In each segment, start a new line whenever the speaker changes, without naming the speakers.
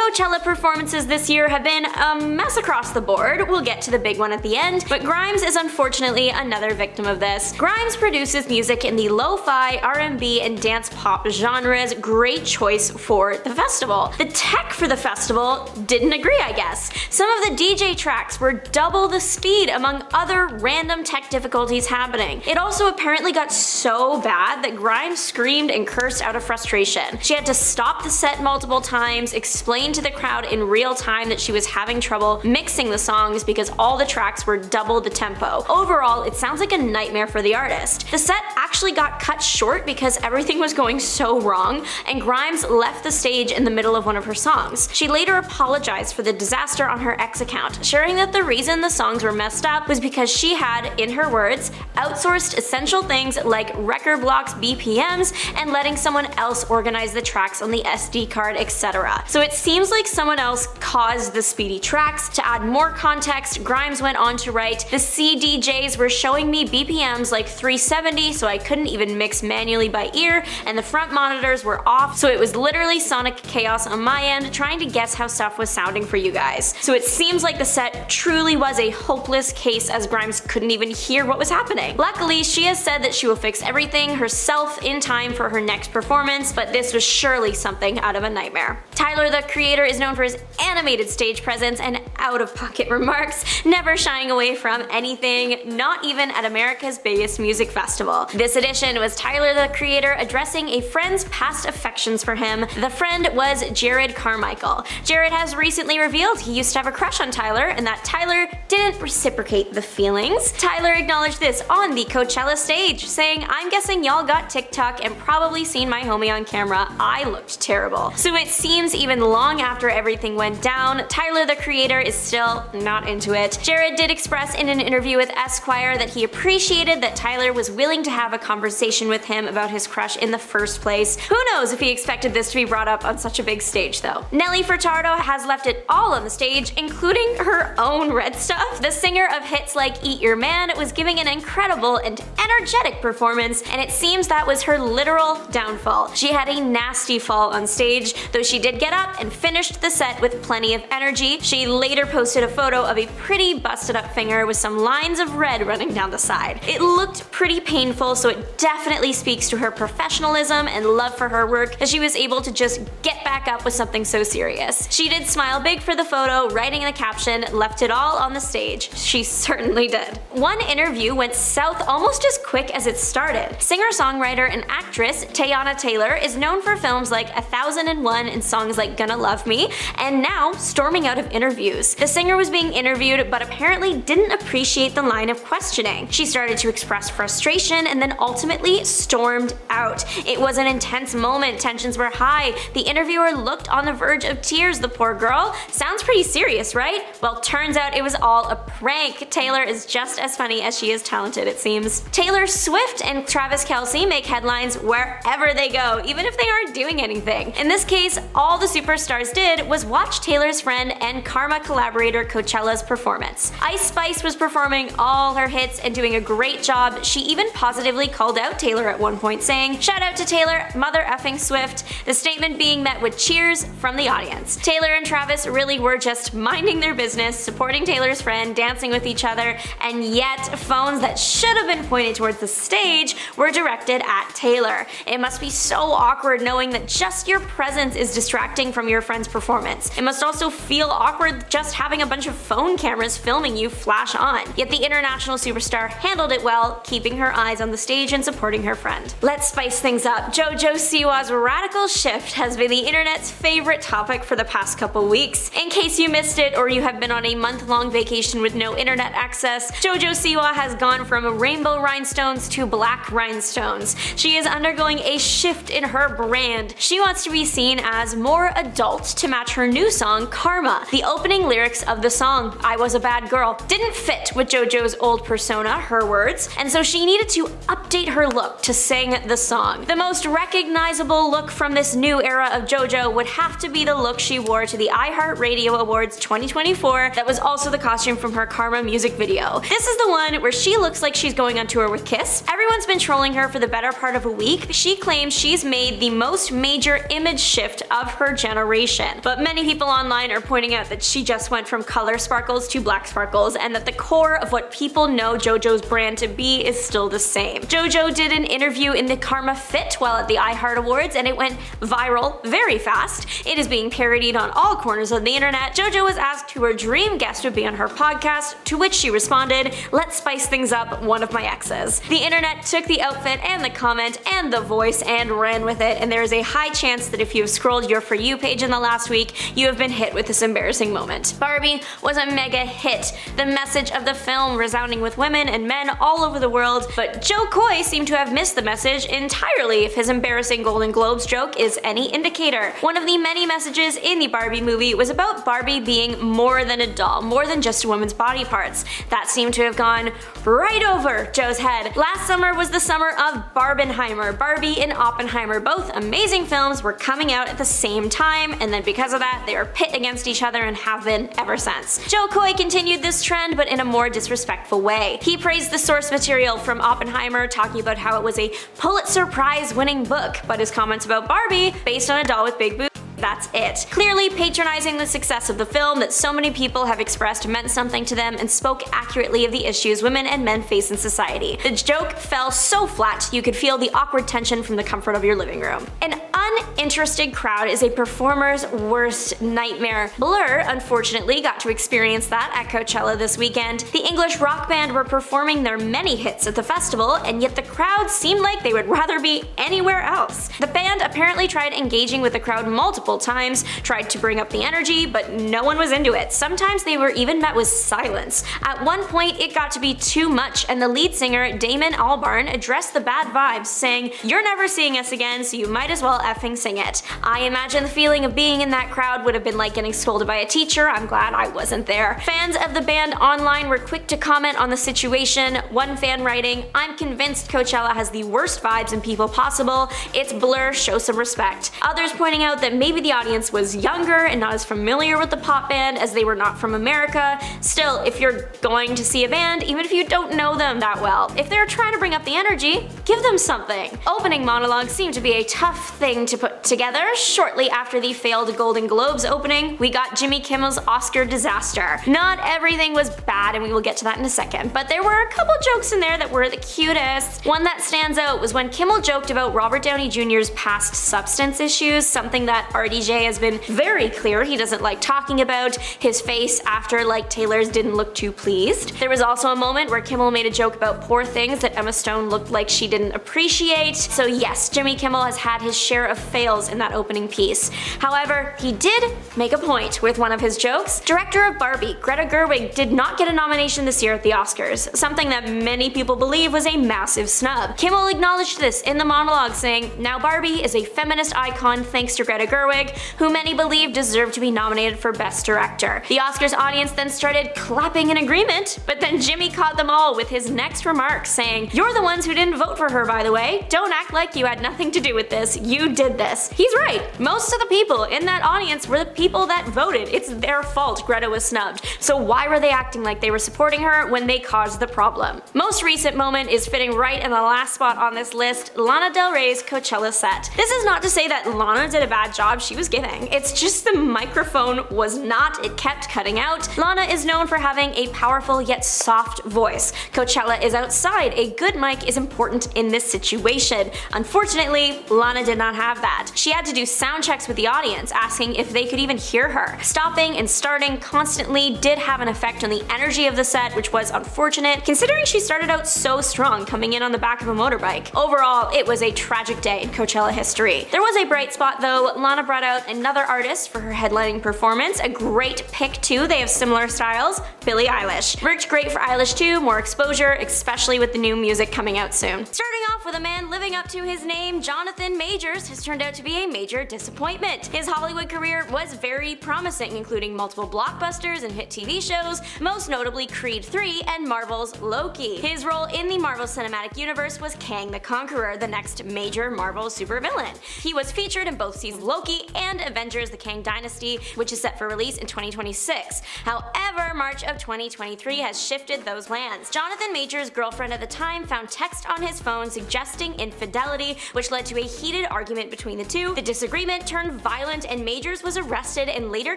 Coachella performances this year have been a mess across the board. We'll get to the big one at the end, but Grimes is unfortunately another victim of this. Grimes produces music in the lo-fi, R&B, and dance pop genres. Great choice for the festival. The tech for the festival didn't agree, I guess. Some of the DJ tracks were double the speed, among other random tech difficulties happening. It also apparently got so bad that Grimes screamed and cursed out of frustration. She had to stop the set multiple times, explain to the crowd in real time that she was having trouble mixing the songs because all the tracks were double the tempo. Overall, it sounds like a nightmare for the artist. The set actually got cut short because everything was going so wrong, and Grimes left the stage in the middle of one of her songs. She later apologized for the disaster on her X account, sharing that the reason the songs were messed up was because she had, in her words, outsourced essential things like record blocks, BPMs, and letting someone else organize the tracks on the SD card, etc. So it seems like someone else caused the speedy tracks. To add more context, Grimes went on to write, "The CDJs were showing me BPMs like 370, so I couldn't even mix manually by ear, and the front monitors were off, so it was literally sonic chaos on my end, trying to guess how stuff was sounding for you guys." So it seems like the set truly was a hopeless case, as Grimes couldn't even hear what was happening. Luckily, she has said that she will fix everything herself in time for her next performance, but this was surely something out of a nightmare. Tyler, the Creator, is known for his animated stage presence and out-of-pocket remarks, never shying away from anything, not even at America's biggest music festival. This edition was Tyler, the Creator, addressing a friend's past affections for him. The friend was Jared Carmichael. Jared has recently revealed he used to have a crush on Tyler, and that Tyler didn't reciprocate the feelings. Tyler acknowledged this on the Coachella stage, saying, "I'm guessing y'all got TikTok and probably seen my homie on camera. I looked terrible." So it seems even long after everything went down, Tyler, the Creator, is still not into it. Jared did express in an interview with Esquire that he appreciated that Tyler was willing to have a conversation with him about his crush in the first place. Who knows if he expected this to be brought up on such a big stage though. Nelly Furtado has left it all on the stage, including her own red stuff. The singer of hits like Eat Your Man was giving an incredible and energetic performance, and it seems that was her literal downfall. She had a nasty fall on stage, though she did get up and finished the set with plenty of energy. She later posted a photo of a pretty busted up finger with some lines of red running down the side. It looked pretty painful, so it definitely speaks to her professionalism and love for her work that she was able to just get back up with something so serious. She did smile big for the photo, writing in the caption, "Left it all on the stage." She certainly did. One interview went south almost as quick as it started. Singer-songwriter and actress Taana Taylor is known for films like 1001 and songs like Gonna Love Me, and now storming out of interviews. The singer was being interviewed but apparently didn't appreciate the line of questioning. She started to express frustration and then ultimately stormed out. It was an intense moment, tensions were high. The interviewer looked on the verge of tears, the poor girl. Sounds pretty serious, right? Well, turns out it was all a prank. Taylor is just as funny as she is talented, it seems. Taylor Swift and Travis Kelce make headlines wherever they go, even if they aren't doing anything. In this case, all the superstars did was watch Taylor's friend and Karma collaborator Coachella's performance. Ice Spice was performing all her hits and doing a great job. She even positively called out Taylor at one point, saying, "Shout out to Taylor, mother effing Swift," the statement being met with cheers from the audience. Taylor and Travis really were just minding their business, supporting Taylor's friend, dancing with each other, and yet phones that should have been pointed towards the stage were directed at Taylor. It must be so awkward knowing that just your presence is distracting from your friend's performance. It must also feel awkward just having a bunch of phone cameras filming you flash on. Yet the international superstar handled it well, keeping her eyes on the stage and supporting her friend. Let's spice things up. JoJo Siwa's radical shift has been the internet's favorite topic for the past couple weeks. In case you missed it or you have been on a month-long vacation with no internet access, JoJo Siwa has gone from rainbow rhinestones to black rhinestones. She is undergoing a shift in her brand. She wants to be seen as more adult to match her new song, Karma. The opening lyrics of the song, "I was a bad girl," didn't fit with JoJo's old persona, her words, and so she needed to update update her look to sing the song. The most recognizable look from this new era of JoJo would have to be the look she wore to the iHeartRadio Awards 2024 that was also the costume from her Karma music video. This is the one where she looks like she's going on tour with Kiss. Everyone's been trolling her for the better part of a week. She claims she's made the most major image shift of her generation. But many people online are pointing out that she just went from color sparkles to black sparkles, and that the core of what people know JoJo's brand to be is still the same. JoJo did an interview in the Karma Fit while at the iHeart Awards, and it went viral very fast. It is being parodied on all corners of the internet. JoJo was asked who her dream guest would be on her podcast, to which she responded, "Let's spice things up, one of my exes." The internet took the outfit and the comment and the voice and ran with it, and there is a high chance that if you have scrolled your For You page in the last week, you have been hit with this embarrassing moment. Barbie was a mega hit, the message of the film resounding with women and men all over the world, but Joe Coy seemed to have missed the message entirely if his embarrassing Golden Globes joke is any indicator. One of the many messages in the Barbie movie was about Barbie being more than a doll, more than just a woman's body parts. That seemed to have gone right over Joe's head. Last summer was the summer of Barbenheimer. Barbie and Oppenheimer, both amazing films, were coming out at the same time, and then because of that, they were pit against each other and have been ever since. Joe Coy continued this trend, but in a more disrespectful way. He praised the source material from Oppenheimer, talking about how it was a Pulitzer Prize-winning book, but his comments about Barbie, based on a doll with big boobs, that's it. Clearly patronizing the success of the film that so many people have expressed meant something to them and spoke accurately of the issues women and men face in society. The joke fell so flat you could feel the awkward tension from the comfort of your living room. An uninterested crowd is a performer's worst nightmare. Blur, unfortunately, got to experience that at Coachella this weekend. The English rock band were performing their many hits at the festival, and yet the crowd seemed like they would rather be anywhere else. The band apparently tried engaging with the crowd multiple times, tried to bring up the energy, but no one was into it. Sometimes they were even met with silence. At one point, it got to be too much, and the lead singer, Damon Albarn, addressed the bad vibes, saying, "You're never seeing us again, so you might as well effing sing it." I imagine the feeling of being in that crowd would have been like getting scolded by a teacher. I'm glad I wasn't there. Fans of the band online were quick to comment on the situation, one fan writing, "I'm convinced Coachella has the worst vibes and people possible. It's Blur, show some respect." Others pointing out that maybe the audience was younger and not as familiar with the pop band as they were not from America. Still, if you're going to see a band, even if you don't know them that well, if they're trying to bring up the energy, give them something. Opening monologue seemed to be a tough thing to put together. Shortly after the failed Golden Globes opening, we got Jimmy Kimmel's Oscar disaster. Not everything was bad, and we will get to that in a second, but there were a couple jokes in there that were the cutest. One that stands out was when Kimmel joked about Robert Downey Jr.'s past substance issues, something that RDJ has been very clear he doesn't like talking about. His face after Like Taylor's didn't look too pleased. There was also a moment where Kimmel made a joke about poor things that Emma Stone looked like she didn't appreciate. So yes, Jimmy Kimmel has had his share of fails in that opening piece. However, he did make a point with one of his jokes. Director of Barbie, Greta Gerwig, did not get a nomination this year at the Oscars, something that many people believe was a massive snub. Kimmel acknowledged this in the monologue, saying, "Now Barbie is a feminist icon thanks to Greta Gerwig, who many believe deserved to be nominated for Best Director." The Oscars audience then started clapping in agreement, but then Jimmy caught them all with his next remark, saying, "You're the ones who didn't vote for her, by the way. Don't act like you had nothing to do with this. You did this." He's right. Most of the people in that audience were the people that voted. It's their fault Greta was snubbed. So why were they acting like they were supporting her when they caused the problem? Most recent moment is fitting right in the last spot on this list, Lana Del Rey's Coachella set. This is not to say that Lana did a bad job, she was giving. It's just the microphone was not, it kept cutting out. Lana is known for having a powerful yet soft voice. Coachella is outside, a good mic is important in this situation. Unfortunately, Lana did not have that. She had to do sound checks with the audience, asking if they could even hear her. Stopping and starting constantly did have an effect on the energy of the set, which was unfortunate, considering she started out so strong coming in on the back of a motorbike. Overall, it was a tragic day in Coachella history. There was a bright spot though. Lana brought out another artist for her headlining performance, a great pick too, they have similar styles, Billie Eilish. Worked great for Eilish too, more exposure, especially with the new music coming out soon. Starting off with a man living up to his name, Jonathan Majors has has turned out to be a major disappointment. His Hollywood career was very promising, including multiple blockbusters and hit TV shows, most notably Creed 3 and Marvel's Loki. His role in the Marvel Cinematic Universe was Kang the Conqueror, the next major Marvel supervillain. He was featured in both seasons of Loki and Avengers: The Kang Dynasty, which is set for release in 2026. However, March of 2023 has shifted those plans. Jonathan Majors' girlfriend at the time found text on his phone suggesting infidelity, which led to a heated argument between the two. The disagreement turned violent and Majors was arrested and later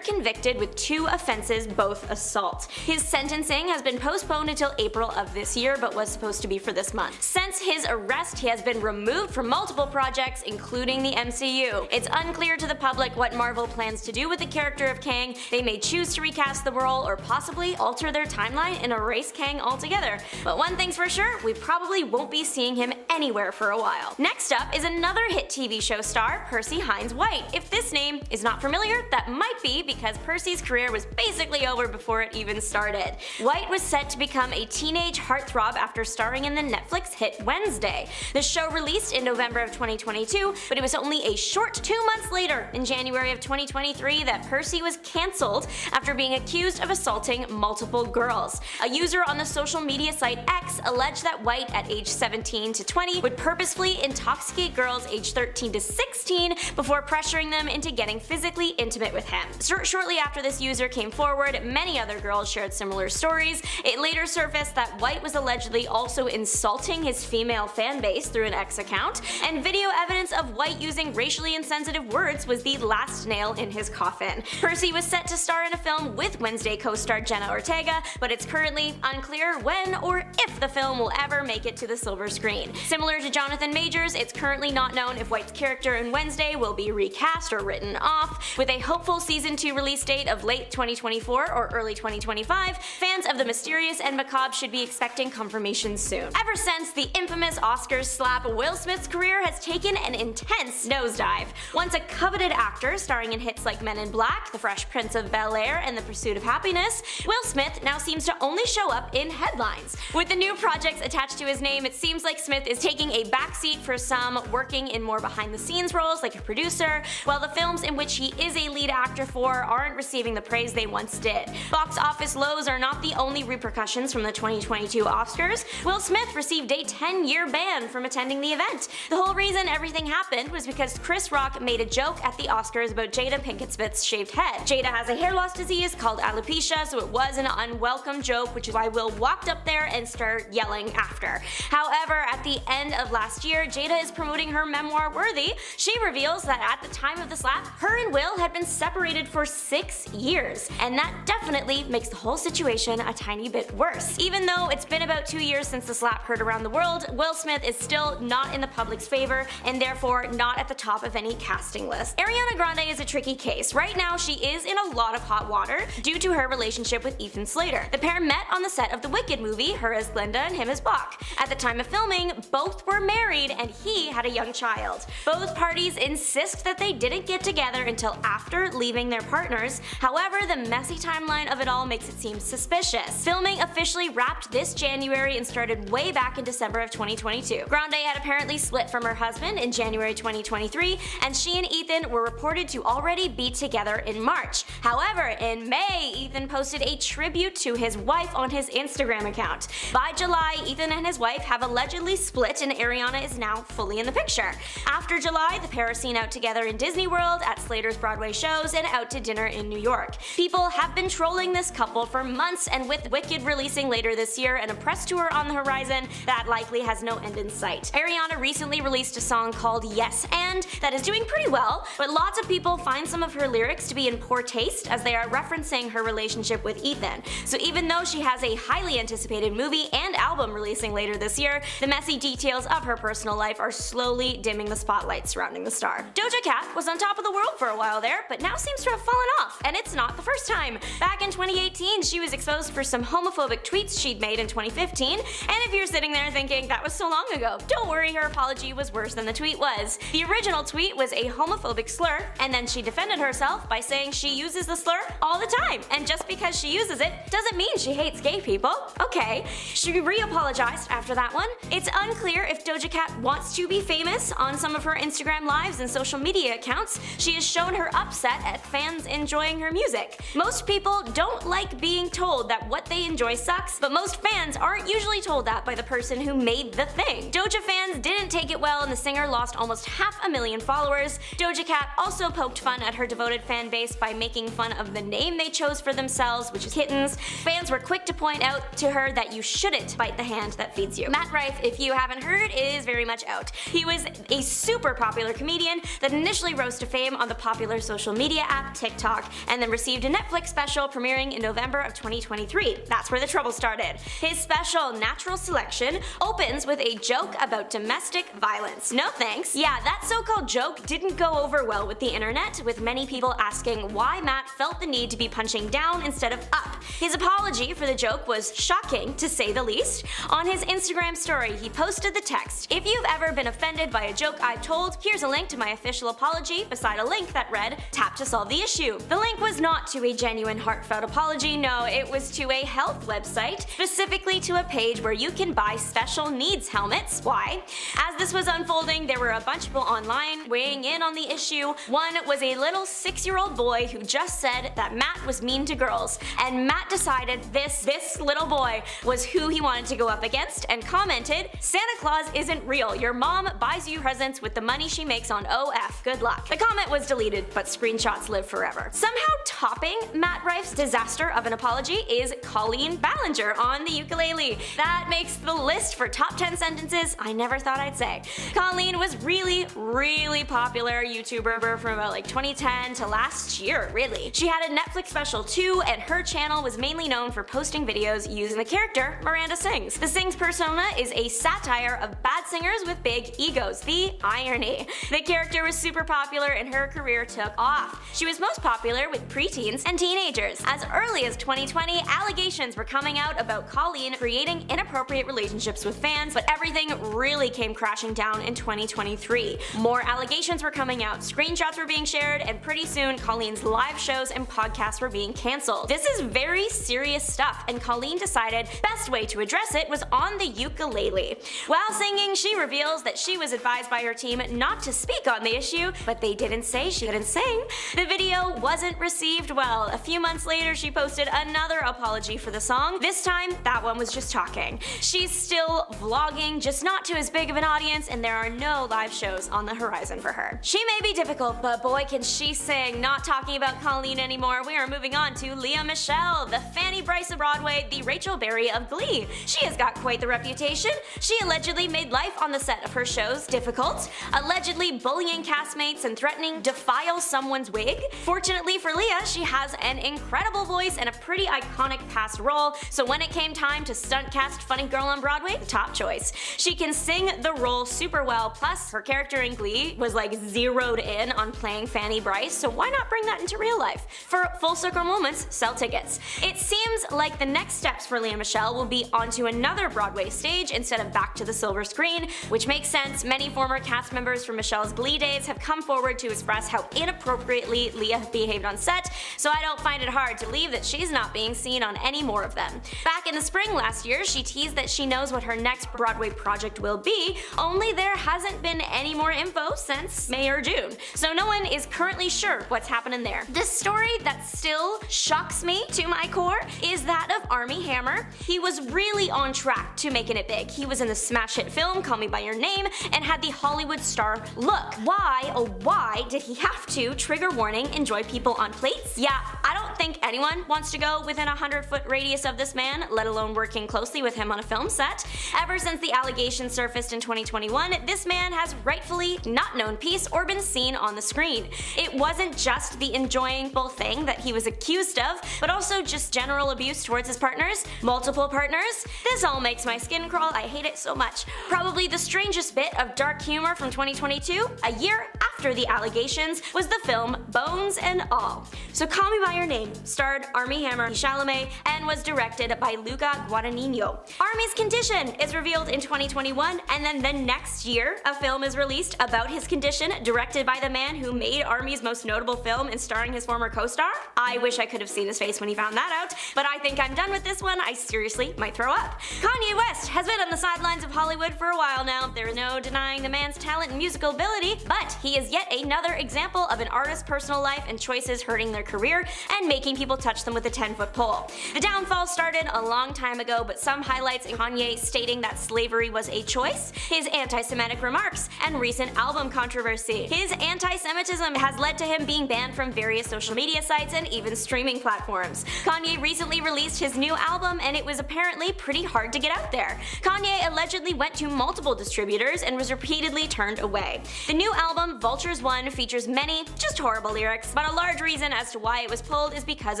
convicted with 2 offenses, both assault. His sentencing has been postponed until April of this year, but was supposed to be for this month. Since his arrest, he has been removed from multiple projects, including the MCU. It's unclear to the public what Marvel plans to do with the character of Kang. They may choose to recast the role or possibly alter their timeline and erase Kang altogether. But one thing's for sure, we probably won't be seeing him anywhere for a while. Next up is another hit TV show star, Percy Hynes White. If this name is not familiar, that might be because Percy's career was basically over before it even started. White was set to become a teenage heartthrob after starring in the Netflix hit Wednesday. The show released in November of 2022, but it was only a short 2 months later, in January of 2023, that Percy was cancelled after being accused of assaulting multiple girls. A user on the social media site X alleged that White, at age 17 to 20, would purposefully intoxicate girls aged 13 to 16 before pressuring them into getting physically intimate with him. Shortly after this user came forward, many other girls shared similar stories. It later surfaced that White was allegedly also insulting his female fan base through an X account, and video evidence of White using racially insensitive words was the last nail in his coffin. Percy was set to star in a film with Wednesday co-star Jenna Ortega, but it's currently unclear when or if the film will ever make it to the silver screen. Similar to Jonathan Majors, it's currently not known if White's character in Wednesday will be recast or written off. With a hopeful season 2 release date of late 2024 or early 2025, fans of the mysterious and macabre should be expecting confirmation soon. Ever since the infamous Oscars slap, Will Smith's career has taken an intense nosedive. Once a coveted actor starring in hits like Men in Black, The Fresh Prince of Bel-Air, and The Pursuit of Happiness, Will Smith now seems to only show up in headlines. With the new projects attached to his name, it seems like Smith is taking a backseat for some, working in more behind-the-scenes roles like a producer, while the films in which he is a lead actor for aren't receiving the praise they once did. Box office lows are not the only repercussions from the 2022 Oscars. Will Smith received a 10-year ban from attending the event. The whole reason everything happened was because Chris Rock made a joke at the Oscars about Jada Pinkett Smith's shaved head. Jada has a hair loss disease called alopecia, so it was an unwelcome joke, which is why Will walked up there and started yelling after. However, at the end of last year, Jada is promoting her memoir Worthy. She reveals that at the time of the slap, her and Will had been separated for 6 years, and that definitely makes the whole situation a tiny bit worse. Even though it's been about 2 years since the slap heard around the world, Will Smith is still not in the public's favor and therefore not at the top of any casting list. Ariana Grande is a tricky case. Right now, she is in a lot of hot water due to her relationship with Ethan Slater. The pair met on the set of the Wicked movie, her as Glinda and him as Bach. At the time of filming, both were married and he had a young child. Both parties insist that they didn't get together until after leaving their partners. However, the messy timeline of it all makes it seem suspicious. Filming officially wrapped this January and started way back in December of 2022. Grande had apparently split from her husband in January 2023, and she and Ethan were reported to already be together in March. However, in May, Ethan posted a tribute to his wife on his Instagram account. By July, Ethan and his wife have allegedly split and Ariana is now fully in the picture. After July, the pair are seen out together in Disney World, at Slater's Broadway shows, and out to dinner in New York. People have been trolling this couple for months, and with Wicked releasing later this year and a press tour on the horizon, that likely has no end in sight. Ariana recently released a song called Yes And that is doing pretty well, but lots of people find some of her lyrics to be in poor taste as they are referencing her relationship with Ethan. So even though she has a highly anticipated movie and album releasing later this year, the messy details of her personal life are slowly dimming the spotlight surrounding the star. Doja Cat was on top of the world for a while there, but now seems to have fallen off, and it's not the first time. Back in 2018, she was exposed for some homophobic tweets she'd made in 2015, and if you're sitting there thinking that was so long ago, don't worry, her apology was worse than the tweet was. The original tweet was a homophobic slur, and then she defended herself by saying she uses the slur all the time, and just because she uses it doesn't mean she hates gay people. Okay, she re-apologized after that one. It's unclear if Doja Cat wants to be famous on some of her Instagram Lives and social media accounts, she has shown her upset at fans enjoying her music. Most people don't like being told that what they enjoy sucks, but most fans aren't usually told that by the person who made the thing. Doja fans didn't take it well and the singer lost almost 500,000 followers. Doja Cat also poked fun at her devoted fan base by making fun of the name they chose for themselves, which is kittens. Fans were quick to point out to her that you shouldn't bite the hand that feeds you. Matt Rife, if you haven't heard, is very much out. He was a super popular comedian that initially rose to fame on the popular social media app TikTok, and then received a Netflix special premiering in November of 2023. That's where the trouble started. His special, Natural Selection, opens with a joke about domestic violence. No thanks. Yeah, that so-called joke didn't go over well with the internet, with many people asking why Matt felt the need to be punching down instead of up. His apology for the joke was shocking, to say the least. On his Instagram story, he posted the text, "If you've ever been offended by a joke I've told, here's a link to my official apology," beside a link that read, "Tap to solve the issue." The link was not to a genuine heartfelt apology, no, it was to a health website, specifically to a page where you can buy special needs helmets. Why? As this was unfolding, there were a bunch of people online weighing in on the issue. One was a little 6-year-old boy who just said that Matt was mean to girls, and Matt decided this little boy was who he wanted to go up against and commented, "Santa Claus isn't real. Your mom buys you presents with the money she makes on OF. Good luck." The comment was deleted, but screenshots live forever. Somehow topping Matt Rife's disaster of an apology is Colleen Ballinger on the ukulele. That makes the list for top 10 sentences I never thought I'd say. Colleen was really popular YouTuber from about 2010 to last year, really. She had a Netflix special too, and her channel was mainly known for posting videos using the character Miranda Sings. The Sings persona is a satire of bad singers with big egos. The irony. The character was super popular and her career took off. She was most popular with preteens and teenagers. As early as 2020, allegations were coming out about Colleen creating inappropriate relationships with fans, but everything really came crashing down in 2023. More allegations were coming out, screenshots were being shared, and pretty soon Colleen's live shows and podcasts were being cancelled. This is very serious stuff, and Colleen decided best way to address it was on the ukulele. While singing, she reveals that she was advised by her team not to speak on the issue, but they didn't say she couldn't sing. The video wasn't received well. A few months later, she posted another apology for the song. This time, that one was just talking. She's still vlogging, just not to as big of an audience, and there are no live shows on the horizon for her. She may be difficult, but boy can she sing. Not talking about Colleen anymore, we are moving on to Lea Michele, the Fanny Bryce of Broadway, the Rachel Berry of Glee. She has got quite the reputation. She allegedly made life on the set of her shows difficult, allegedly bullying castmates and threatening to defile someone's wig. Fortunately for Lea, she has an incredible voice and a pretty iconic past role, so when it came time to stunt cast Funny Girl on Broadway, the top choice. She can sing the role super well, plus her character in Glee was zeroed in on playing Fanny Bryce, so why not bring that into real life? For full circle moments, sell tickets. It seems like the next steps for Lea Michele will be onto another Broadway stage instead of back to the silver screen, which makes sense. Many former cast members from Michelle's Glee days have come forward to express how inappropriately Lea behaved on set, so I don't find it hard to believe that she's not being seen on any more of them. Back in the spring last year, she teased that she knows what her next Broadway project will be, only there hasn't been any more info since May or June, so no one is currently sure what's happening there. The story that still shocks me to my core is that of Armie Hammer. He was really on track to making it big. He was in the smash hit film Call Me By Your Name and had the Hollywood star look. Why, oh why, did he have to, trigger warning, enjoy people on plates? Yeah, I don't think anyone wants to go within a 100-foot radius of this man, let alone working closely with him on a film set. Ever since the allegations surfaced in 2021, this man has rightfully not known peace or been seen on the screen. It wasn't just the enjoyable thing that he was accused of, but also just general abuse towards his partners, multiple partners. This all makes my skin crawl, I hate it so much. Probably the strangest bit of dark humor from 2022, a year after the allegations, was the film Bones and All. So Call Me By Your Name, starring starred Armie Hammer, Chalamet, and was directed by Luca Guadagnino. Armie's condition is revealed in 2021, and then the next year, a film is released about his condition, directed by the man who made Armie's most notable film and starring his former co-star. I wish I could have seen his face when he found that out, but I think I'm done with this one. I seriously might throw up. Kanye West has been on the sidelines of Hollywood for a while now. There is no denying the man's talent and musical ability, but he is yet another example of an artist's personal life and choices hurting their career and making people touch them with a 10-foot pole. The downfall started a long time ago, but some highlights in Kanye stating that slavery was a choice, his anti-Semitic remarks, and recent album controversy. His anti-Semitism has led to him being banned from various social media sites and even streaming platforms. Kanye recently released his new album, and it was apparently pretty hard to get out there. Kanye allegedly went to multiple distributors and was repeatedly turned away. The new album, Vultures 1, features many, just horrible lyrics, but a large reason as to why it was pulled is because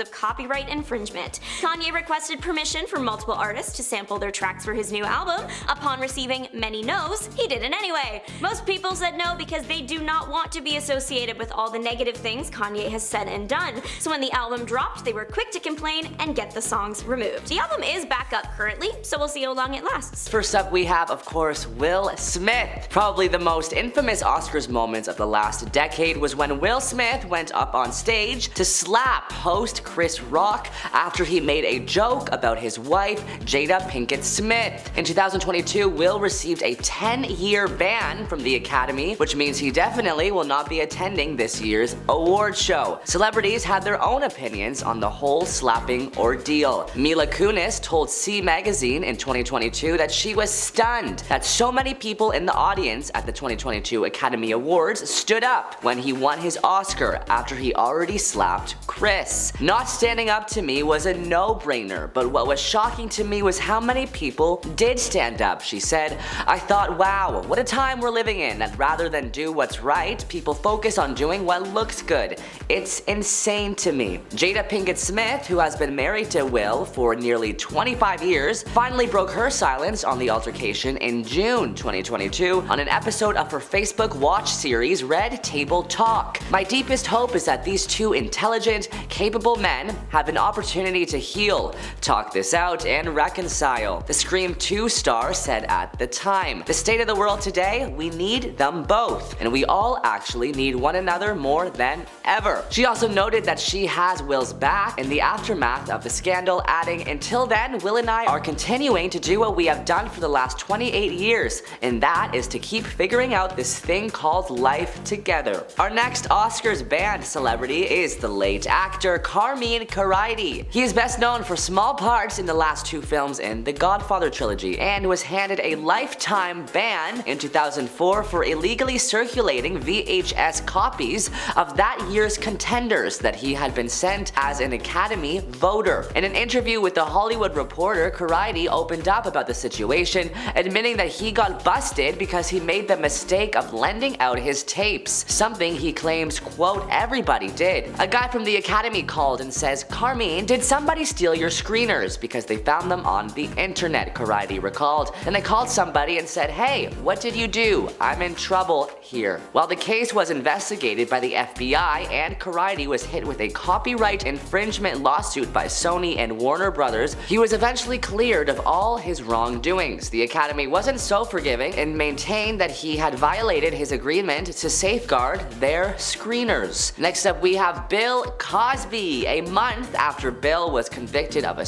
of copyright infringement. Kanye requested permission from multiple artists to sample their tracks for his new album. Upon receiving many no's, he did it anyway. Most people said no because they do not want to be associated with all the negative things Kanye has said and done. So when the album dropped, they were quick to complain and get the songs removed. The album is back up currently, so we'll see how long it lasts.
First up, we have, of course, Will Smith. Probably the most infamous Oscars moments of the last decade was when Will Smith went up on stage to slap host Chris Rock after he made a joke about his wife, Jada Pinkett Smith. In 2022, Will received a 10-year ban from the Academy, which means he definitely will not be attending this year's award show. Celebrities had their own opinions on the whole slapping ordeal. Mila Kunis told C Magazine in 2022 that she was stunned that so many people in the audience at the 2022 Academy Awards stood up when he won his Oscar after he already slapped Chris. Not standing up to me was a no-brainer, but what was shocking to me was how many people did stand up, she said. I thought, wow, what a time we're living in, that rather than do what's right, people focus on doing what looks good. It's insane to me. Jada Pinkett Smith, who has been married to Will for nearly 25 years, finally broke her silence on the altercation in June 2022 on an episode of her Facebook Watch series Red Table Talk. My deepest hope is that these two intelligent, capable men have an opportunity to heal, talk this out, and reconcile, the Scream 2 star said at the time. The state of the world today, we need them both, and we all actually need one another more than ever. She also noted that she has Will's back in the aftermath of the scandal, adding, until then, Will and I are continuing to do what we have done for the last 28 years, and that is to keep figuring out this thing called life together. Our next Oscars banned celebrity is the late actor Carmine Caridi. He is best known for small parts in the last two films in the Godfather trilogy and was handed a lifetime ban in 2004 for illegally circulating VHS copies of that year's contenders that he had been sent as an Academy voter. In an interview with The Hollywood Reporter, Caridi opened up about the situation, admitting that he got busted because he made the mistake of lending out his tapes, something he claims, quote, everybody did. A guy from the Academy called and says, Carmine, did somebody steal your screeners? Because they found them on the internet, Caridi recalled. Then they called somebody and said, hey, what did you do? I'm in trouble here. While the case was investigated by the FBI and Caridi was hit with a copyright infringement lawsuit by Sony and Warner Brothers, he was eventually cleared of all his wrongdoings. The Academy wasn't so forgiving and maintained that he had violated his agreement to safeguard their screeners. Next up, we have Bill Cosby. A month after Bill was convicted of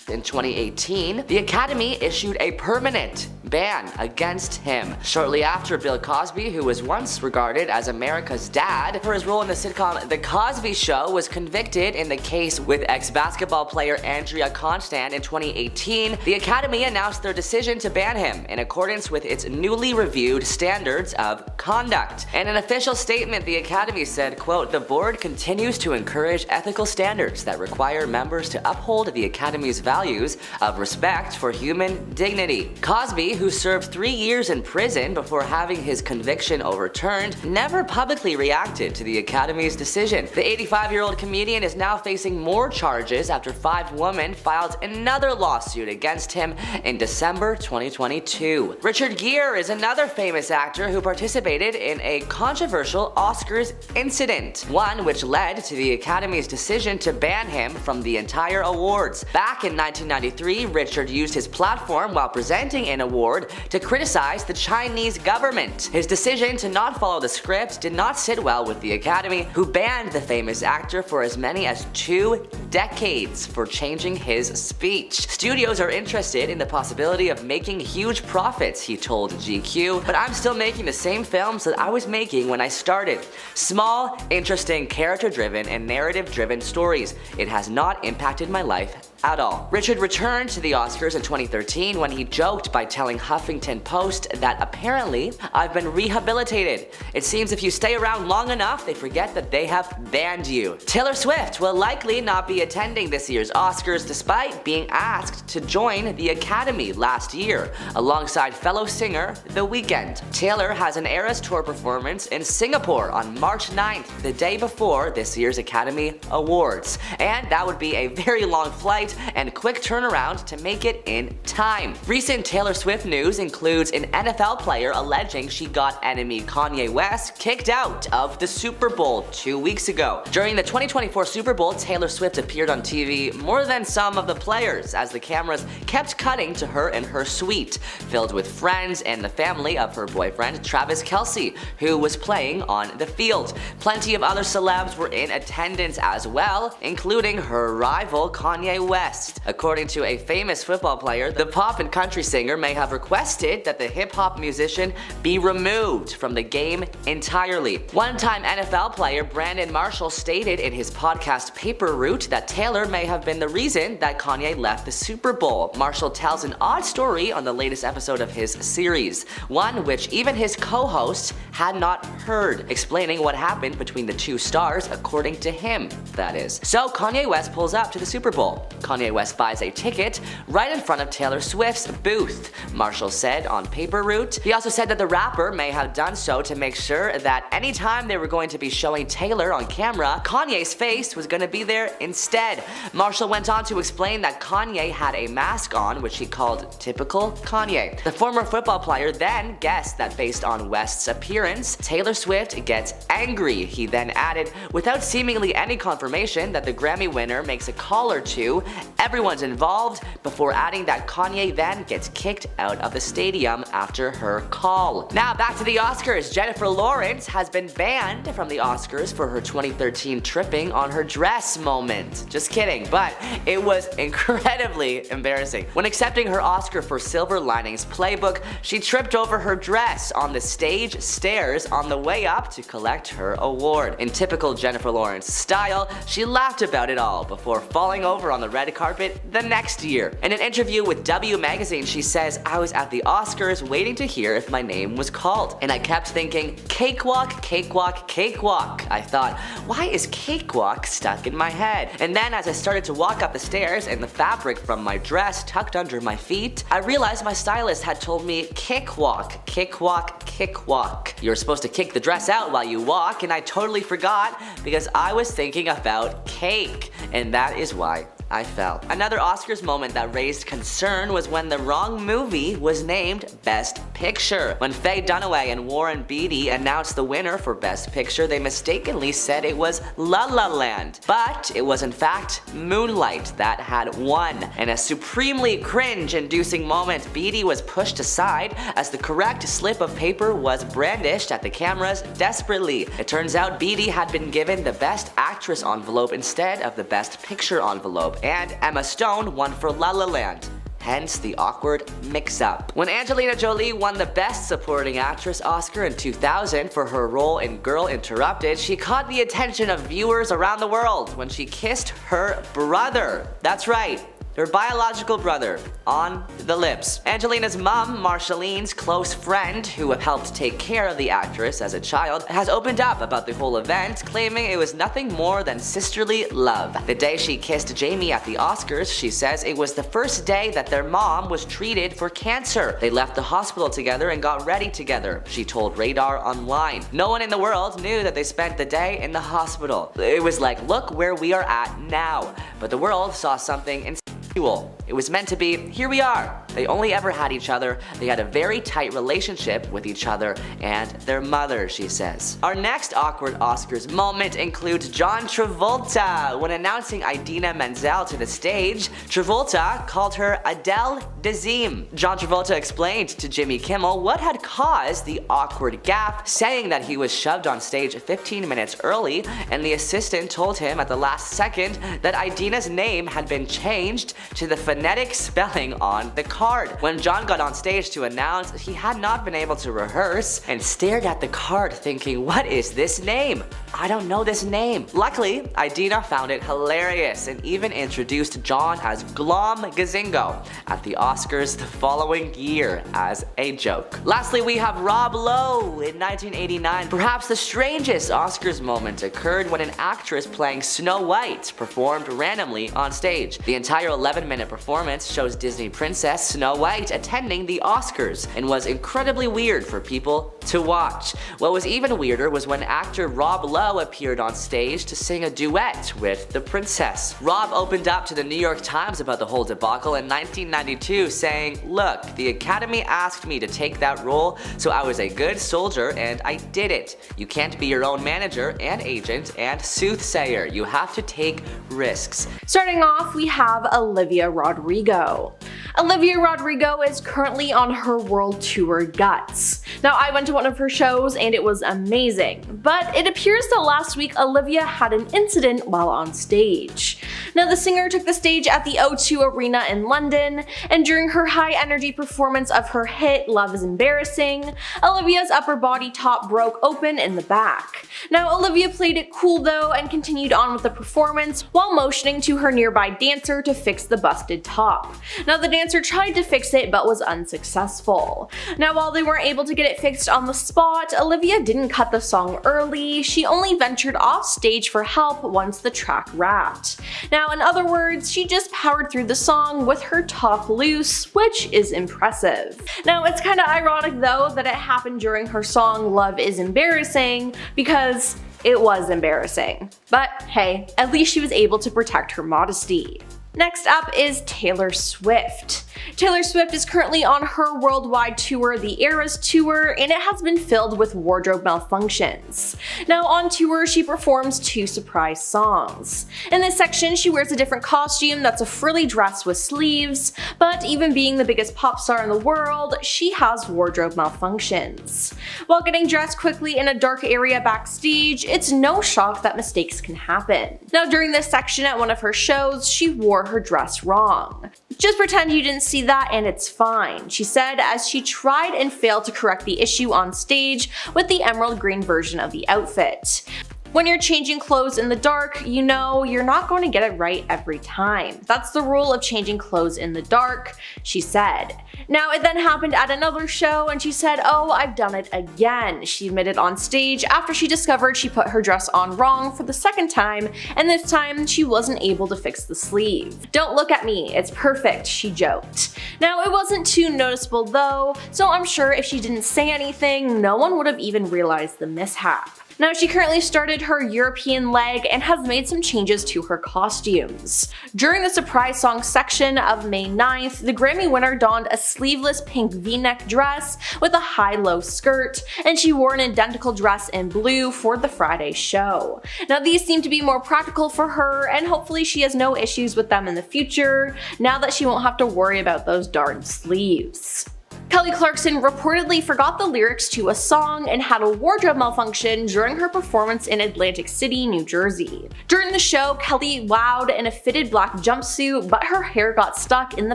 in 2018, the Academy issued a permanent ban against him. Shortly after, Bill Cosby, who was once regarded as America's dad for his role in the sitcom The Cosby Show, was convicted in the case with ex-basketball player Andrea Constand in 2018. The Academy announced their decision to ban him in accordance with its newly reviewed standards of conduct. In an official statement, the Academy said, quote, the board continues to encourage ethical standards that require members to uphold the Academy's values values of respect for human dignity. Cosby, who served 3 years in prison before having his conviction overturned, never publicly reacted to the Academy's decision. The 85-year-old comedian is now facing more charges after 5 women filed another lawsuit against him in December 2022. Richard Gere is another famous actor who participated in a controversial Oscars incident, one which led to the Academy's decision to ban him from the entire awards. Back in 1993, Richard used his platform while presenting an award to criticize the Chinese government. His decision to not follow the script did not sit well with the Academy, who banned the famous actor for as many as 2 decades for changing his speech. Studios are interested in the possibility of making huge profits, he told GQ, but I'm still making the same films that I was making when I started. Small, interesting, character-driven, and narrative-driven stories. It has not impacted my life at all. Richard returned to the Oscars in 2013 when he joked by telling Huffington Post that apparently, "I've been rehabilitated. It seems if you stay around long enough, they forget that they have banned you." Taylor Swift will likely not be attending this year's Oscars despite being asked to join the Academy last year, alongside fellow singer The Weeknd. Taylor has an Eras Tour performance in Singapore on March 9th, the day before this year's Academy Awards, and that would be a very long flight and quick turnaround to make it in time. Recent Taylor Swift news includes an NFL player alleging she got enemy Kanye West kicked out of the Super Bowl 2 weeks ago. During the 2024 Super Bowl, Taylor Swift appeared on TV more than some of the players as the cameras kept cutting to her in her suite, filled with friends and the family of her boyfriend Travis Kelce, who was playing on the field. Plenty of other celebs were in attendance as well, including her rival Kanye West. According to a famous football player, the pop and country singer may have requested that the hip-hop musician be removed from the game entirely. One-time NFL player Brandon Marshall stated in his podcast Paper Route that Taylor may have been the reason that Kanye left the Super Bowl. Marshall tells an odd story on the latest episode of his series, one which even his co-host had not heard, explaining what happened between the two stars according to him, that is. So Kanye West pulls up to the Super Bowl. Kanye West buys a ticket right in front of Taylor Swift's booth, Marshall said on Paper Route. He also said that the rapper may have done so to make sure that anytime they were going to be showing Taylor on camera, Kanye's face was going to be there instead. Marshall went on to explain that Kanye had a mask on, which he called typical Kanye. The former football player then guessed that based on West's appearance, Taylor Swift gets angry. He then added, without seemingly any confirmation that the Grammy winner makes a call or two, everyone's involved, before adding that Kanye then gets kicked out of the stadium after her call. Now back to the Oscars. Jennifer Lawrence has been banned from the Oscars for her 2013 tripping on her dress moment. Just kidding, but it was incredibly embarrassing. When accepting her Oscar for Silver Linings Playbook, she tripped over her dress on the stage stairs on the way up to collect her award. In typical Jennifer Lawrence style, she laughed about it all before falling over on the red carpet the next year. In an interview with W Magazine, she says, "I was at the Oscars waiting to hear if my name was called, and I kept thinking, cakewalk, cakewalk, cakewalk. I thought, why is cakewalk stuck in my head? And then as I started to walk up the stairs and the fabric from my dress tucked under my feet, I realized my stylist had told me cakewalk, cakewalk, cakewalk. You're supposed to kick the dress out while you walk, and I totally forgot because I was thinking about cake, and that is why I fell." Another Oscars moment that raised concern was when the wrong movie was named Best Picture. When Faye Dunaway and Warren Beatty announced the winner for Best Picture, they mistakenly said it was La La Land. But it was in fact Moonlight that had won. In a supremely cringe-inducing moment, Beatty was pushed aside as the correct slip of paper was brandished at the cameras desperately. It turns out Beatty had been given the Best Actress envelope instead of the Best Picture envelope, and Emma Stone won for La La Land. Hence the awkward mix-up. When Angelina Jolie won the Best Supporting Actress Oscar in 2000 for her role in Girl Interrupted, she caught the attention of viewers around the world when she kissed her brother. That's right, her biological brother, on the lips. Angelina's mom, Marshaline's close friend, who helped take care of the actress as a child, has opened up about the whole event, claiming it was nothing more than sisterly love. The day she kissed Jamie at the Oscars, she says it was the first day that their mom was treated for cancer. They left the hospital together and got ready together, she told Radar Online. No one in the world knew that they spent the day in the hospital. It was like, look where we are at now. But the world saw something instinctual. It was meant to be, here we are. They only ever had each other. They had a very tight relationship with each other and their mother, she says. Our next awkward Oscars moment includes John Travolta. When announcing Idina Menzel to the stage, Travolta called her Adele Dazeem. John Travolta explained to Jimmy Kimmel what had caused the awkward gaffe, saying that he was shoved on stage 15 minutes early and the assistant told him at the last second that Idina's name had been changed to the phonetic spelling on the card. When John got on stage to announce, he had not been able to rehearse and stared at the card thinking, what is this name? I don't know this name. Luckily, Idina found it hilarious and even introduced John as Glom Gazingo at the Oscars the following year as a joke. Lastly, we have Rob Lowe. In 1989, perhaps the strangest Oscars moment occurred when an actress playing Snow White performed randomly on stage. The entire 11-minute performance shows Disney princess Snow White attending the Oscars and was incredibly weird for people to watch. What was even weirder was when actor Rob Lowe appeared on stage to sing a duet with the princess. Rob opened up to the New York Times about the whole debacle in 1992, saying, "Look, the Academy asked me to take that role, so I was a good soldier and I did it. You can't be your own manager and agent and soothsayer. You have to take risks."
Starting off, we have Olivia Rodrigo. Olivia Rodrigo is currently on her world tour Guts. Now, I went to one of her shows and it was amazing, but it appears that last week Olivia had an incident while on stage. Now, the singer took the stage at the O2 Arena in London, and during her high-energy performance of her hit Love is Embarrassing, Olivia's upper body top broke open in the back. Now, Olivia played it cool though and continued on with the performance while motioning to her nearby dancer to fix the busted top. Now, the dancer tried to fix it but was unsuccessful. Now, while they weren't able to get it fixed on the spot, Olivia didn't cut the song early. She only ventured off stage for help once the track wrapped. Now, in other words, she just powered through the song with her top loose, which is impressive. Now, it's kinda ironic though that it happened during her song Love is Embarrassing, because it was embarrassing. But hey, at least she was able to protect her modesty. Next up is Taylor Swift. Taylor Swift is currently on her worldwide tour, the Eras Tour, and it has been filled with wardrobe malfunctions. Now, on tour, she performs 2 surprise songs. In this section, she wears a different costume that's a frilly dress with sleeves, but even being the biggest pop star in the world, she has wardrobe malfunctions. While getting dressed quickly in a dark area backstage, it's no shock that mistakes can happen. Now, during this section at one of her shows, she wore her dress wrong. "Just pretend you didn't see that and it's fine," she said as she tried and failed to correct the issue on stage with the emerald green version of the outfit. When you're changing clothes in the dark, you know you're not going to get it right every time. That's the rule of changing clothes in the dark, she said. Now, it then happened at another show and she said, "Oh, I've done it again," she admitted on stage after she discovered she put her dress on wrong for the second time, and this time she wasn't able to fix the sleeve. "Don't look at me, it's perfect," she joked. Now, it wasn't too noticeable though, so I'm sure if she didn't say anything, no one would have even realized the mishap. Now, she currently started her European leg and has made some changes to her costumes. During the surprise song section of May 9th, the Grammy winner donned a sleeveless pink v-neck dress with a high-low skirt, and she wore an identical dress in blue for the Friday show. Now, these seem to be more practical for her, and hopefully she has no issues with them in the future, now that she won't have to worry about those darn sleeves. Kelly Clarkson reportedly forgot the lyrics to a song and had a wardrobe malfunction during her performance in Atlantic City, New Jersey. During the show, Kelly wowed in a fitted black jumpsuit, but her hair got stuck in the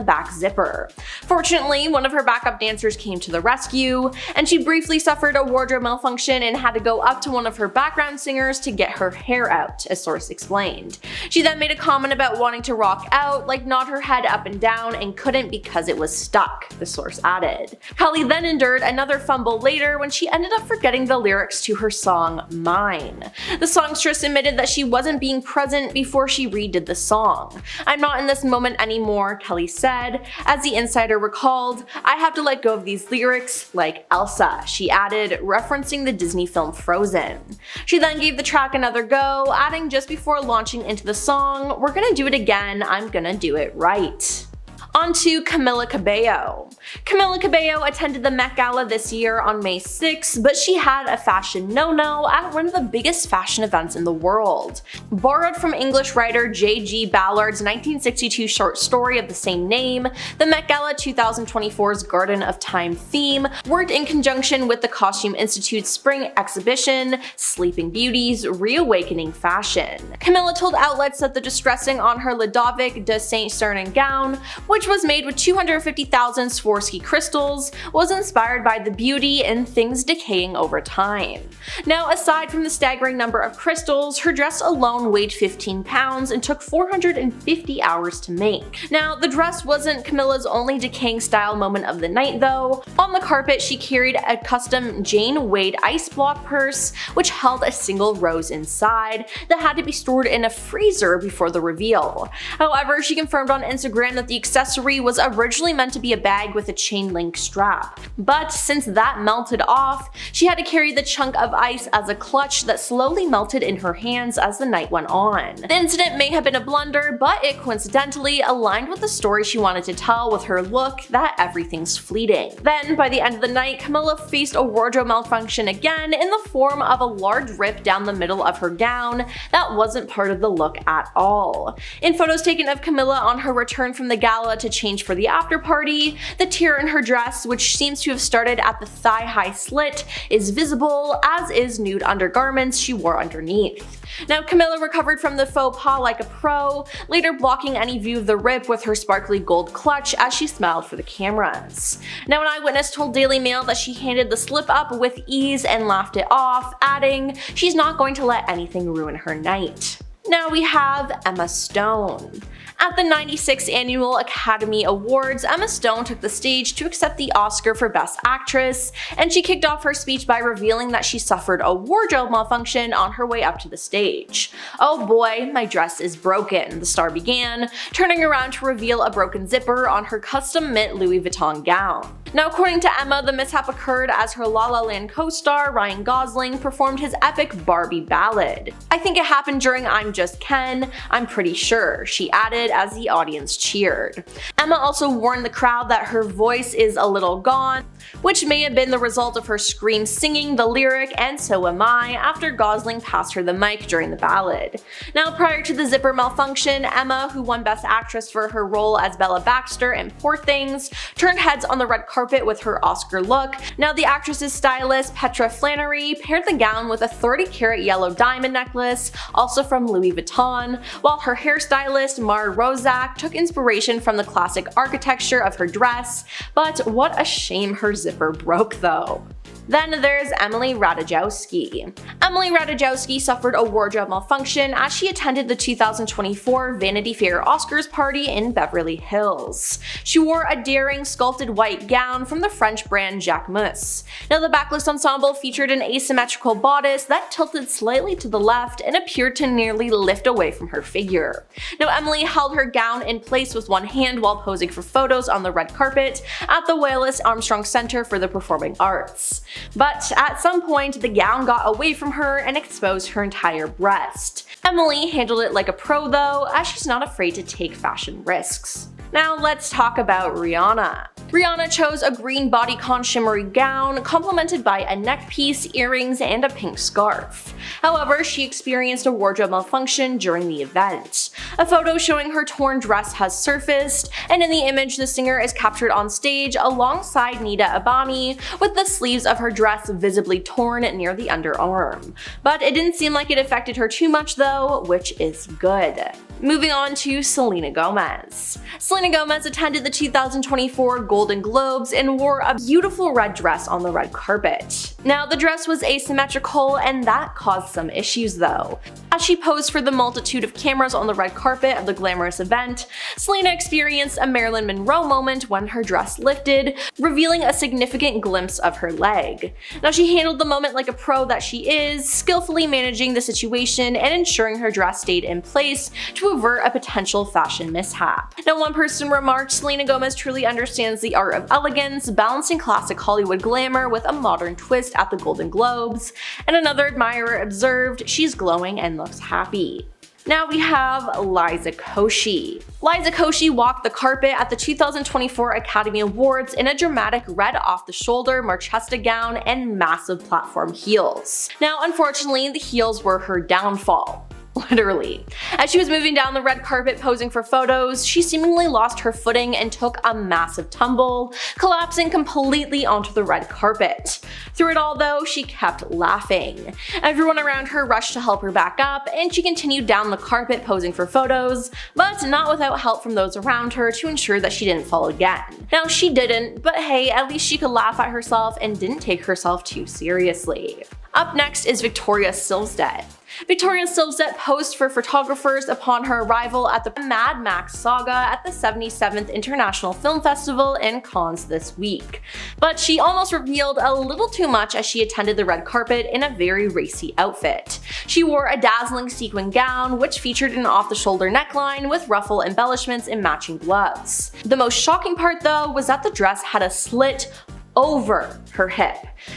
back zipper. Fortunately, one of her backup dancers came to the rescue, and she briefly suffered a wardrobe malfunction and had to go up to one of her background singers to get her hair out, a source explained. She then made a comment about wanting to rock out, like nod her head up and down, and couldn't because it was stuck, the source added. Kelly then endured another fumble later when she ended up forgetting the lyrics to her song Mine. The songstress admitted that she wasn't being present before she redid the song. "I'm not in this moment anymore," Kelly said. As the Insider recalled, "I have to let go of these lyrics like Elsa," she added, referencing the Disney film Frozen. She then gave the track another go, adding just before launching into the song, "We're gonna do it again, I'm gonna do it right." On to Camila Cabello. Camila Cabello attended the Met Gala this year on May 6, but she had a fashion no-no at one of the biggest fashion events in the world. Borrowed from English writer J.G. Ballard's 1962 short story of the same name, the Met Gala 2024's Garden of Time theme worked in conjunction with the Costume Institute's spring exhibition, Sleeping Beauty's Reawakening Fashion. Camila told outlets that the distressing on her Ludovic de Saint-Cernin gown, which was made with 250,000 Swarovski crystals, was inspired by the beauty in things decaying over time. Now, aside from the staggering number of crystals, her dress alone weighed 15 pounds and took 450 hours to make. Now, the dress wasn't Camila's only decaying style moment of the night though. On the carpet, she carried a custom Jane Wade ice block purse, which held a single rose inside that had to be stored in a freezer before the reveal. However, she confirmed on Instagram that the accessory was originally meant to be a bag with a chain link strap. But since that melted off, she had to carry the chunk of ice as a clutch that slowly melted in her hands as the night went on. The incident may have been a blunder, but it coincidentally aligned with the story she wanted to tell with her look that everything's fleeting. Then, by the end of the night, Camila faced a wardrobe malfunction again in the form of a large rip down the middle of her gown that wasn't part of the look at all. In photos taken of Camila on her return from the gala to change for the after party, the tear in her dress, which seems to have started at the thigh-high slit, is visible, as is nude undergarments she wore underneath. Now, Camila recovered from the faux pas like a pro, later blocking any view of the rip with her sparkly gold clutch as she smiled for the cameras. Now, an eyewitness told Daily Mail that she handed the slip up with ease and laughed it off, adding, "She's not going to let anything ruin her night." Now we have Emma Stone. At the 96th Annual Academy Awards, Emma Stone took the stage to accept the Oscar for Best Actress, and she kicked off her speech by revealing that she suffered a wardrobe malfunction on her way up to the stage. "Oh boy, my dress is broken," the star began, turning around to reveal a broken zipper on her custom-mint Louis Vuitton gown. Now, according to Emma, the mishap occurred as her La La Land co-star Ryan Gosling performed his epic Barbie ballad. "I think it happened during I'm Just Ken, I'm pretty sure," she added as the audience cheered. Emma also warned the crowd that her voice is a little gone, which may have been the result of her scream singing the lyric "And So Am I" after Gosling passed her the mic during the ballad. Now, prior to the zipper malfunction, Emma, who won Best Actress for her role as Bella Baxter in Poor Things, turned heads on the red carpet with her Oscar look. Now, the actress's stylist, Petra Flannery, paired the gown with a 30-carat yellow diamond necklace, also from Louis Vuitton, while her hairstylist, Mara Rozak, took inspiration from the classic architecture of her dress, but what a shame her zipper broke though. Then there's Emily Ratajkowski. Emily Ratajkowski suffered a wardrobe malfunction as she attended the 2024 Vanity Fair Oscars party in Beverly Hills. She wore a daring sculpted white gown from the French brand Jacquemus. Now, the backless ensemble featured an asymmetrical bodice that tilted slightly to the left and appeared to nearly lift away from her figure. Now, Emily held her gown in place with one hand while posing for photos on the red carpet at the Wallace Armstrong Center for the Performing Arts. But at some point, the gown got away from her and exposed her entire breast. Emily handled it like a pro though, as she's not afraid to take fashion risks. Now let's talk about Rihanna. Rihanna chose a green bodycon shimmery gown, complemented by a neck piece, earrings, and a pink scarf. However, she experienced a wardrobe malfunction during the event. A photo showing her torn dress has surfaced, and in the image the singer is captured on stage alongside Nida Abani, with the sleeves of her dress visibly torn near the underarm. But it didn't seem like it affected her too much though, which is good. Moving on to Selena Gomez. Selena Gomez attended the 2024 Golden Globes and wore a beautiful red dress on the red carpet. Now, the dress was asymmetrical and that caused some issues though. As she posed for the multitude of cameras on the red carpet of the glamorous event, Selena experienced a Marilyn Monroe moment when her dress lifted, revealing a significant glimpse of her leg. Now, she handled the moment like a pro that she is, skillfully managing the situation and ensuring her dress stayed in place to avert a potential fashion mishap. Now, one person remarked, "Selena Gomez truly understands the art of elegance, balancing classic Hollywood glamour with a modern twist at the Golden Globes," and another admirer observed, "She's glowing and looks happy." Now we have Liza Koshy. Liza Koshy walked the carpet at the 2024 Academy Awards in a dramatic red off-the-shoulder Marchesta gown and massive platform heels. Now, unfortunately, the heels were her downfall. Literally. As she was moving down the red carpet posing for photos, she seemingly lost her footing and took a massive tumble, collapsing completely onto the red carpet. Through it all though, she kept laughing. Everyone around her rushed to help her back up, and she continued down the carpet posing for photos, but not without help from those around her to ensure that she didn't fall again. Now, she didn't, but hey, at least she could laugh at herself and didn't take herself too seriously. Up next is Victoria Silvstedt. Victoria Silvstedt posed for photographers upon her arrival at the Mad Max saga at the 77th International Film Festival in Cannes this week. But she almost revealed a little too much as she attended the red carpet in a very racy outfit. She wore a dazzling sequin gown, which featured an off-the-shoulder neckline with ruffle embellishments and matching gloves. The most shocking part though was that the dress had a slit over her hip.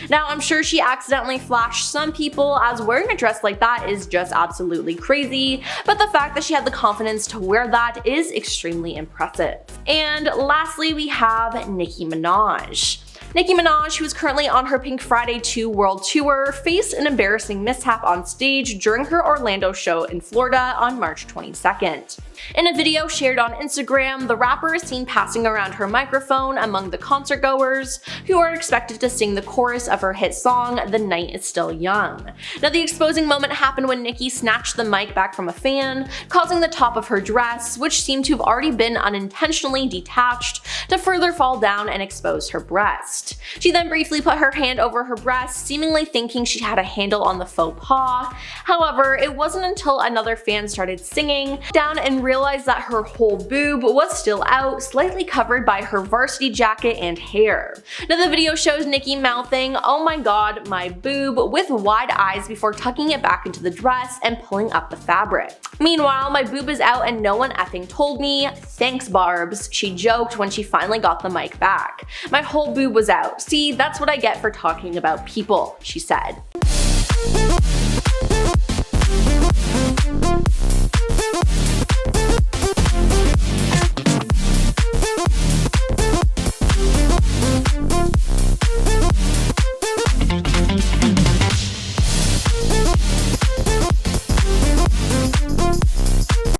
Now, I'm sure she accidentally flashed some people, as wearing a dress like that is just absolutely crazy, but the fact that she had the confidence to wear that is extremely impressive. And lastly, we have Nicki Minaj. Nicki Minaj, who is currently on her Pink Friday 2 World Tour, faced an embarrassing mishap on stage during her Orlando show in Florida on March 22nd. In a video shared on Instagram, the rapper is seen passing around her microphone among the concertgoers, who are expected to sing the chorus of her hit song, "The Night Is Still Young." Now, the exposing moment happened when Nicki snatched the mic back from a fan, causing the top of her dress, which seemed to have already been unintentionally detached, to further fall down and expose her breast. She then briefly put her hand over her breast, seemingly thinking she had a handle on the faux pas. However, it wasn't until another fan started singing down and realized that her whole boob was still out, slightly covered by her varsity jacket and hair. Now, the video shows Nicki mouthing, "Oh my god, my boob," with wide eyes before tucking it back into the dress and pulling up the fabric. Meanwhile, "My boob is out and no one effing told me. Thanks, Barbs," she joked when she finally got the mic back. "My whole boob was out. See, that's what I get for talking about people," she said.